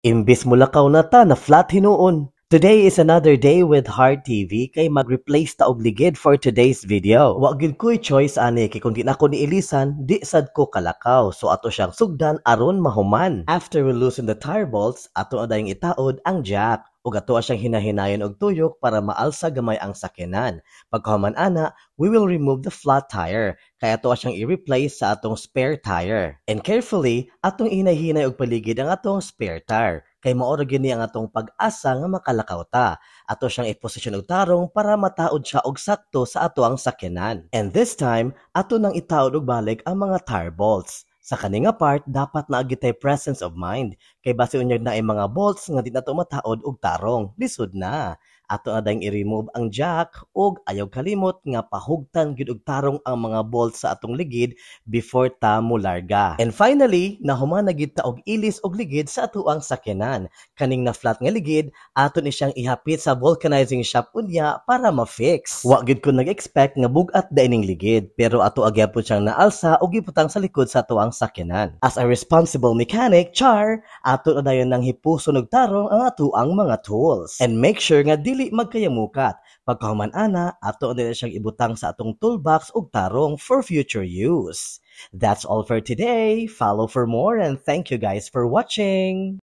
Imbis mulakaw na ta na flat hinuon. Today is another day with Heart TV kay mag-replace ta og ligid for today's video. Wa gyud ko'y choice ani kay kung di na ko niilisan, di sad ko kalakaw. So ato siyang sugdan aron mahuman. After we loosen the tire bolts, ato na dayong itaod ang jack. Ug ato siyang hinahinayon og tuyok para maalsa gamay ang sakyanan. Pagkahuman ana, we will remove the flat tire. Kaya ato siyang i-replace sa atong spare tire. And carefully, atong hinahinay og paligid ang atong spare tire. Kay mao ra gini ang atong pag-asa nga makalakaw ta. Ato siyang i-posisyon og tarong para mataod siya og sakto sa ato ang sakyanan. And this time, ato nang itaod og balik ang mga tire bolts. Sa kani nga part, dapat na agitay presence of mind. Kay base unyag na ay mga bolts nga di na to mataod og tarong. Lisod na. Ato na dayong i-remove ang jack ug ayaw kalimot nga pahugtan gyud og tarong ang mga bolts sa atong ligid before ta molarga. And finally, nahuman na gyud ta og ilis og ligid sa ato ang sakyanan. Kaning na flat nga ligid, ato ni siyang ihapit sa vulcanizing shop unya para ma-fix. Wa gyud ko nag-expect nga bugat daining ligid, pero ato agyapon siyang naalsa og giputang sa likod sa ato ang sakyanan. As a responsible mechanic, ato na dayon nang hipuson og tarong ang ato ang mga tools. And make sure nga dili magkayamukat. Pagkahuman ana, ato na siyang ibutang sa atong toolbox og tarong for future use. That's all for today. Follow for more and thank you guys for watching.